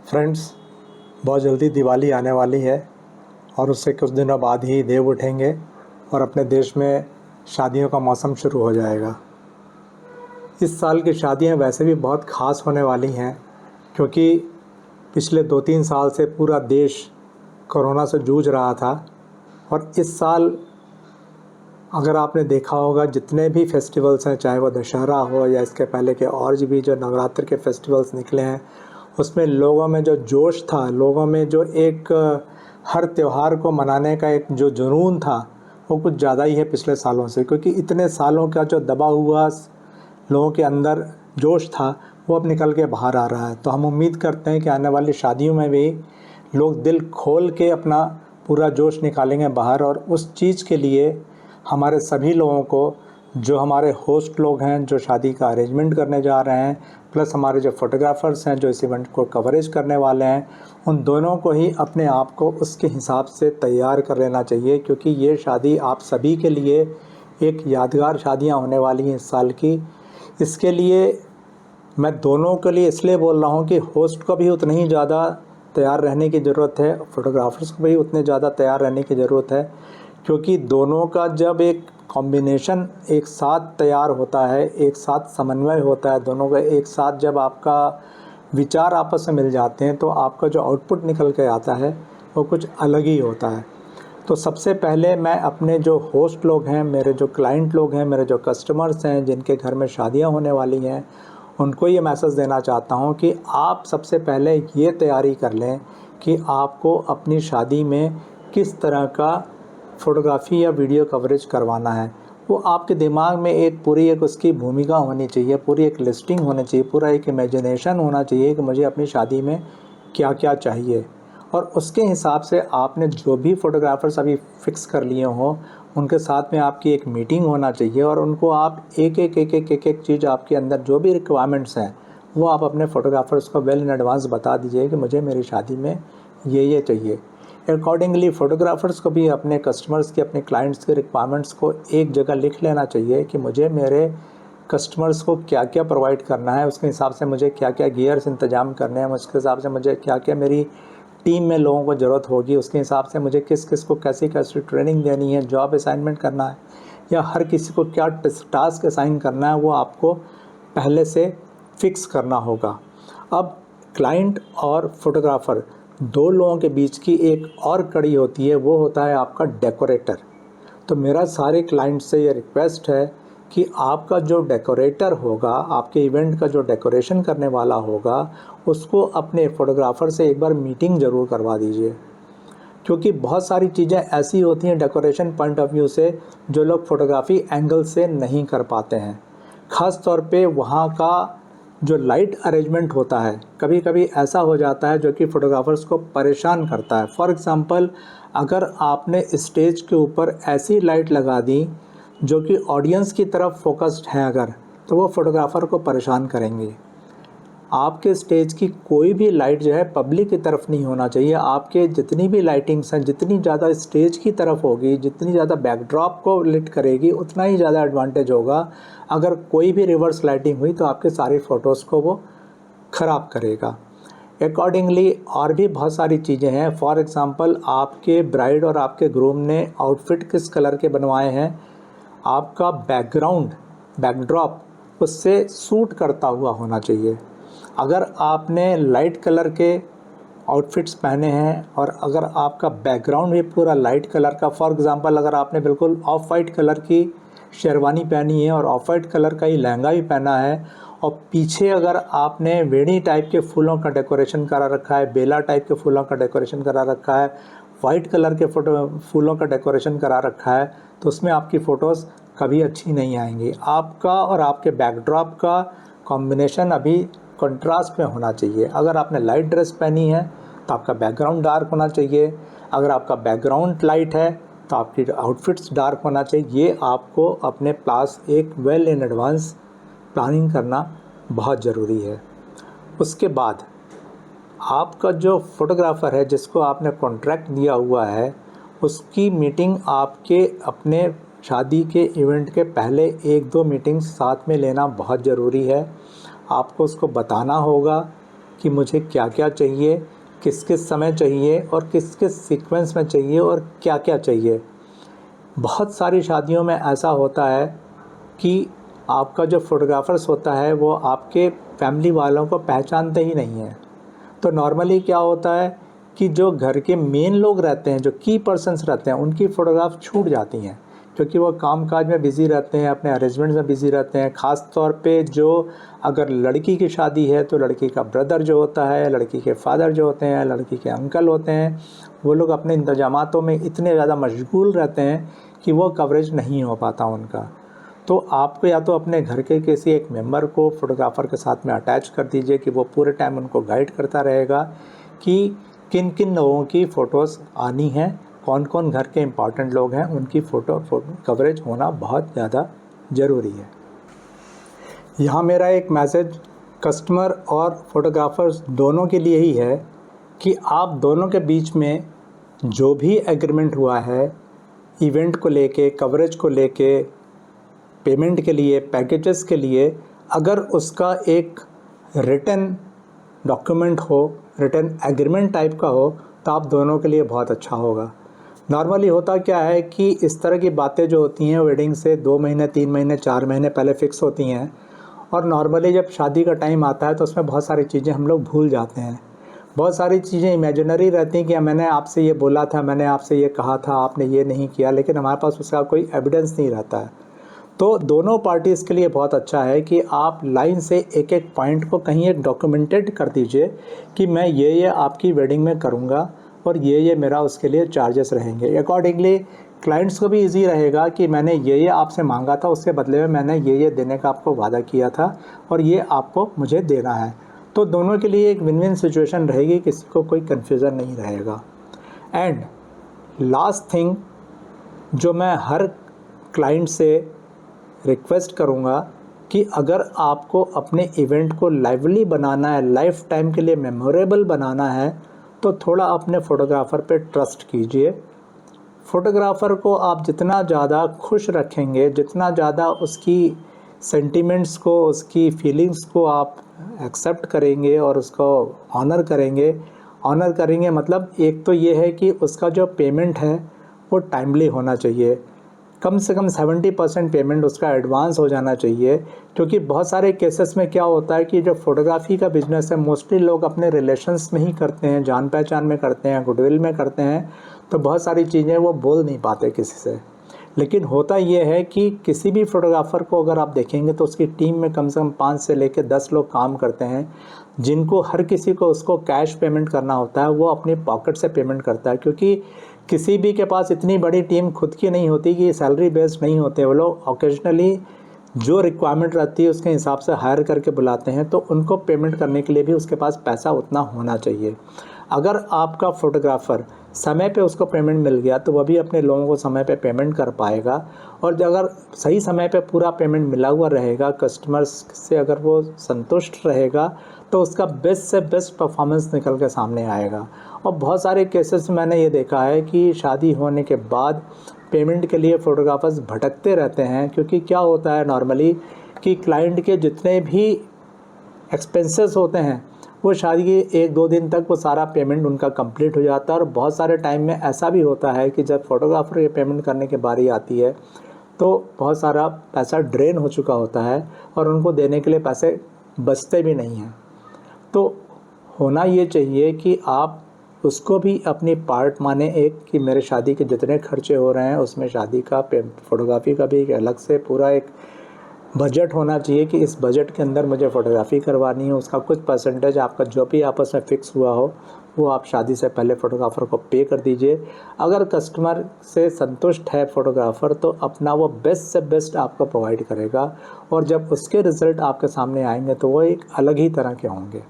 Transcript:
Friends, बहुत जल्दी दिवाली आने वाली है और उससे कुछ दिनों बाद ही देव उठेंगे और अपने देश में शादियों का मौसम शुरू हो जाएगा। इस साल की शादियां वैसे भी बहुत ख़ास होने वाली हैं क्योंकि पिछले 2-3 साल से पूरा देश कोरोना से जूझ रहा था और इस साल अगर आपने देखा होगा जितने भी फेस्टिवल्स हैं, चाहे वो दशहरा हो या इसके पहले के और भी जो नवरात्र के फेस्टिवल्स निकले हैं, उसमें लोगों में जो जोश था, लोगों में जो एक हर त्यौहार को मनाने का एक जो जुनून था, वो कुछ ज़्यादा ही है पिछले सालों से। क्योंकि इतने सालों का जो दबा हुआ लोगों के अंदर जोश था, वो अब निकल के बाहर आ रहा है। तो हम उम्मीद करते हैं कि आने वाली शादियों में भी लोग दिल खोल के अपना पूरा जोश निकालेंगे बाहर। और उस चीज़ के लिए हमारे सभी लोगों को, जो हमारे होस्ट लोग हैं जो शादी का अरेंजमेंट करने जा रहे हैं, प्लस हमारे जो फोटोग्राफर्स हैं जो इस इवेंट को कवरेज करने वाले हैं, उन दोनों को ही अपने आप को उसके हिसाब से तैयार कर लेना चाहिए। क्योंकि ये शादी आप सभी के लिए एक यादगार शादियां होने वाली हैं इस साल की। इसके लिए मैं दोनों के लिए इसलिए बोल रहा हूँ कि होस्ट को भी उतना ही ज़्यादा तैयार रहने की ज़रूरत है, फोटोग्राफर्स को भी उतने ज़्यादा तैयार रहने की ज़रूरत है। क्योंकि दोनों का जब एक कॉम्बिनेशन एक साथ तैयार होता है, एक साथ समन्वय होता है, दोनों का एक साथ जब आपका विचार आपस में मिल जाते हैं, तो आपका जो आउटपुट निकल के आता है वो कुछ अलग ही होता है। तो सबसे पहले मैं अपने जो होस्ट लोग हैं, मेरे जो क्लाइंट लोग हैं, मेरे जो कस्टमर्स हैं जिनके घर में शादियां होने वाली हैं, उनको ये मैसेज देना चाहता हूं कि आप सबसे पहले ये तैयारी कर लें कि आपको अपनी शादी में किस तरह का फ़ोटोग्राफ़ी या वीडियो कवरेज करवाना है। वो आपके दिमाग में एक पूरी एक उसकी भूमिका होनी चाहिए, पूरी एक लिस्टिंग होनी चाहिए, पूरा एक इमेजिनेशन होना चाहिए कि मुझे अपनी शादी में क्या क्या चाहिए। और उसके हिसाब से आपने जो भी फ़ोटोग्राफ़र्स अभी फ़िक्स कर लिए हों, उनके साथ में आपकी एक मीटिंग होना चाहिए और उनको आप एक एक चीज़ आपके अंदर जो भी रिक्वायरमेंट्स हैं, वो आप अपने फ़ोटोग्राफ़र्स को वेल इन एडवांस बता दीजिए कि मुझे मेरी शादी में ये चाहिए। अकॉर्डिंगली फ़ोटोग्राफ़र्स को भी अपने कस्टमर्स के, अपने क्लाइंट्स के रिक्वायरमेंट्स को एक जगह लिख लेना चाहिए कि मुझे मेरे कस्टमर्स को क्या क्या प्रोवाइड करना है, उसके हिसाब से मुझे क्या क्या गियर्स इंतज़ाम करने हैं, उसके हिसाब से मुझे क्या क्या मेरी टीम में लोगों को ज़रूरत होगी, उसके हिसाब से मुझे किस किस को कैसी कैसी ट्रेनिंग देनी है, जॉब असाइनमेंट करना है या हर किसी को क्या टास्क असाइन करना है, वो आपको पहले से फ़िक्स करना होगा। अब क्लाइंट और फोटोग्राफ़र दो लोगों के बीच की एक और कड़ी होती है, वो होता है आपका डेकोरेटर। तो मेरा सारे क्लाइंट से ये रिक्वेस्ट है कि आपका जो डेकोरेटर होगा, आपके इवेंट का जो डेकोरेशन करने वाला होगा, उसको अपने फ़ोटोग्राफ़र से एक बार मीटिंग ज़रूर करवा दीजिए। क्योंकि बहुत सारी चीज़ें ऐसी होती हैं डेकोरेशन पॉइंट ऑफ व्यू से जो लोग फ़ोटोग्राफ़ी एंगल से नहीं कर पाते हैं। ख़ास तौर पे वहाँ का जो लाइट अरेंजमेंट होता है, कभी कभी ऐसा हो जाता है जो कि फ़ोटोग्राफ़र्स को परेशान करता है। फॉर एग्ज़ाम्पल, अगर आपने स्टेज के ऊपर ऐसी लाइट लगा दी जो कि ऑडियंस की तरफ फोकस्ड है अगर, तो वो फ़ोटोग्राफ़र को परेशान करेंगे। आपके स्टेज की कोई भी लाइट जो है पब्लिक की तरफ नहीं होना चाहिए। आपके जितनी भी लाइटिंग्स हैं, जितनी ज़्यादा स्टेज की तरफ होगी, जितनी ज़्यादा बैकड्रॉप को लिट करेगी, उतना ही ज़्यादा एडवांटेज होगा। अगर कोई भी रिवर्स लाइटिंग हुई तो आपके सारे फ़ोटोज़ को वो ख़राब करेगा। अकॉर्डिंगली और भी बहुत सारी चीज़ें हैं। फॉर एग्ज़ाम्पल, आपके ब्राइड और आपके ग्रूम ने आउटफिट किस कलर के बनवाए हैं, आपका बैकड्रॉप उससे सूट करता हुआ होना चाहिए। अगर आपने लाइट कलर के आउटफिट्स पहने हैं और अगर आपका बैकग्राउंड भी पूरा लाइट कलर का, फॉर एग्ज़ाम्पल अगर आपने बिल्कुल ऑफ वाइट कलर की शेरवानी पहनी है और ऑफ वाइट कलर का ही लहंगा भी पहना है और पीछे अगर आपने वेणी टाइप के फूलों का डेकोरेशन करा रखा है, बेला टाइप के फूलों का डेकोरेशन करा रखा है, वाइट कलर के फूलों का डेकोरेशन करा रखा है, तो उसमें आपकी फ़ोटोज़ कभी अच्छी नहीं आएंगी। आपका और आपके बैकड्रॉप का कॉम्बिनेशन अभी कंट्रास्ट में होना चाहिए। अगर आपने लाइट ड्रेस पहनी है तो आपका बैकग्राउंड डार्क होना चाहिए, अगर आपका बैकग्राउंड लाइट है तो आपकी आउटफिट्स डार्क होना चाहिए। ये आपको अपने पास एक वेल इन एडवांस प्लानिंग करना बहुत ज़रूरी है। उसके बाद आपका जो फ़ोटोग्राफ़र है जिसको आपने कॉन्ट्रैक्ट दिया हुआ है, उसकी मीटिंग आपके अपने शादी के इवेंट के पहले 1-2 मीटिंग्स साथ में लेना बहुत ज़रूरी है। आपको उसको बताना होगा कि मुझे क्या क्या चाहिए, किस किस समय चाहिए और किस किस सीक्वेंस में चाहिए और क्या क्या चाहिए। बहुत सारी शादियों में ऐसा होता है कि आपका जो फ़ोटोग्राफ़र्स होता है वो आपके फैमिली वालों को पहचानते ही नहीं हैं। तो नॉर्मली क्या होता है कि जो घर के मेन लोग रहते हैं, जो की पर्सन्स रहते हैं, उनकी फ़ोटोग्राफ छूट जाती हैं क्योंकि वो काम-काज में बिज़ी रहते हैं, अपने अरेंजमेंट्स में बिज़ी रहते हैं। ख़ास तौर पे जो अगर लड़की की शादी है तो लड़की का ब्रदर जो होता है, लड़की के फ़ादर जो होते हैं, लड़की के अंकल होते हैं, वो लोग अपने इंतज़ामातों में इतने ज़्यादा मशगूल रहते हैं कि वो कवरेज नहीं हो पाता उनका। तो आपको या तो अपने घर के किसी एक मेंबर को फ़ोटोग्राफ़र के साथ में अटैच कर दीजिए कि वो पूरे टाइम उनको गाइड करता रहेगा कि किन किन लोगों की फ़ोटोज़ आनी हैं, कौन कौन घर के इम्पॉर्टेंट लोग हैं, उनकी फ़ोटो कवरेज होना बहुत ज़्यादा ज़रूरी है। यहाँ मेरा एक मैसेज कस्टमर और फ़ोटोग्राफ़र्स दोनों के लिए ही है कि आप दोनों के बीच में जो भी एग्रीमेंट हुआ है इवेंट को लेके, कवरेज को लेके, पेमेंट के लिए, पैकेजेस के लिए, अगर उसका एक रिटन डॉक्यूमेंट हो, रिटन एग्रीमेंट टाइप का हो, तो आप दोनों के लिए बहुत अच्छा होगा। नॉर्मली होता क्या है कि इस तरह की बातें जो होती हैं वेडिंग से 2 महीने, 3 महीने, 4 महीने पहले फ़िक्स होती हैं और नॉर्मली जब शादी का टाइम आता है तो उसमें बहुत सारी चीज़ें हम लोग भूल जाते हैं। बहुत सारी चीज़ें इमेजिनरी रहती हैं कि मैंने आपसे ये बोला था, मैंने आपसे ये कहा था, आपने ये नहीं किया, लेकिन हमारे पास उसका कोई एविडेंस नहीं रहता है। तो दोनों पार्टीज़ के लिए बहुत अच्छा है कि आप लाइन से एक एक पॉइंट को कहीं एक डॉक्यूमेंटेड कर दीजिए कि मैं ये आपकी वेडिंग में करूँगा और ये मेरा उसके लिए चार्जेस रहेंगे। अकॉर्डिंगली क्लाइंट्स को भी इजी रहेगा कि मैंने ये आपसे मांगा था, उसके बदले में मैंने ये देने का आपको वादा किया था और ये आपको मुझे देना है। तो दोनों के लिए एक विन विन सिचुएशन रहेगी, किसी को कोई कन्फ्यूज़न नहीं रहेगा। एंड लास्ट थिंग जो मैं हर क्लाइंट से रिक्वेस्ट करूँगा कि अगर आपको अपने इवेंट को लाइवली बनाना है, लाइफ टाइम के लिए मेमोरेबल बनाना है, तो थोड़ा अपने फ़ोटोग्राफ़र पे ट्रस्ट कीजिए। फ़ोटोग्राफ़र को आप जितना ज़्यादा खुश रखेंगे, जितना ज़्यादा उसकी सेंटिमेंट्स को, उसकी फीलिंग्स को आप एक्सेप्ट करेंगे और उसको ऑनर करेंगे मतलब एक तो ये है कि उसका जो पेमेंट है वो टाइमली होना चाहिए। कम से कम 70% पेमेंट उसका एडवांस हो जाना चाहिए, क्योंकि बहुत सारे केसेस में क्या होता है कि जो फ़ोटोग्राफ़ी का बिज़नेस है मोस्टली लोग अपने रिलेशंस में ही करते हैं, जान पहचान में करते हैं, गुडविल में करते हैं, तो बहुत सारी चीज़ें वो बोल नहीं पाते किसी से। लेकिन होता ये है कि किसी भी फ़ोटोग्राफ़र को अगर आप देखेंगे तो उसकी टीम में कम से कम 5 से लेकर 10 लोग काम करते हैं, जिनको हर किसी को उसको कैश पेमेंट करना होता है, वो अपनी पॉकेट से पेमेंट करता है, क्योंकि किसी भी के पास इतनी बड़ी टीम खुद की नहीं होती कि सैलरी बेस्ड नहीं होते। वो लोग ओकेजनली जो रिक्वायरमेंट रहती है उसके हिसाब से हायर करके बुलाते हैं, तो उनको पेमेंट करने के लिए भी उसके पास पैसा उतना होना चाहिए। अगर आपका फ़ोटोग्राफ़र समय पे उसको पेमेंट मिल गया तो वह भी अपने लोगों को समय पे पेमेंट कर पाएगा, और अगर सही समय पे पूरा पेमेंट मिला हुआ रहेगा, कस्टमर्स से अगर वो संतुष्ट रहेगा, तो उसका बेस्ट से बेस्ट परफॉर्मेंस निकल के सामने आएगा। और बहुत सारे केसेस में मैंने ये देखा है कि शादी होने के बाद पेमेंट के लिए फ़ोटोग्राफ़र्स भटकते रहते हैं, क्योंकि क्या होता है नॉर्मली कि क्लाइंट के जितने भी एक्सपेंसेस होते हैं वो शादी के 1-2 दिन तक वो सारा पेमेंट उनका कंप्लीट हो जाता है। और बहुत सारे टाइम में ऐसा भी होता है कि जब फ़ोटोग्राफ़र ये पेमेंट करने की बारी आती है तो बहुत सारा पैसा ड्रेन हो चुका होता है और उनको देने के लिए पैसे बचते भी नहीं हैं। तो होना ये चाहिए कि आप उसको भी अपनी पार्ट माने एक, कि मेरे शादी के जितने खर्चे हो रहे हैं उसमें शादी का फ़ोटोग्राफ़ी का भी एक अलग से पूरा एक बजट होना चाहिए कि इस बजट के अंदर मुझे फ़ोटोग्राफ़ी करवानी है। उसका कुछ परसेंटेज आपका जो भी आपस में फ़िक्स हुआ हो वो आप शादी से पहले फ़ोटोग्राफ़र को पे कर दीजिए। अगर कस्टमर से संतुष्ट है फ़ोटोग्राफ़र तो अपना वो बेस्ट से बेस्ट आपको प्रोवाइड करेगा, और जब उसके रिज़ल्ट आपके सामने आएंगे तो वो एक अलग ही तरह के होंगे।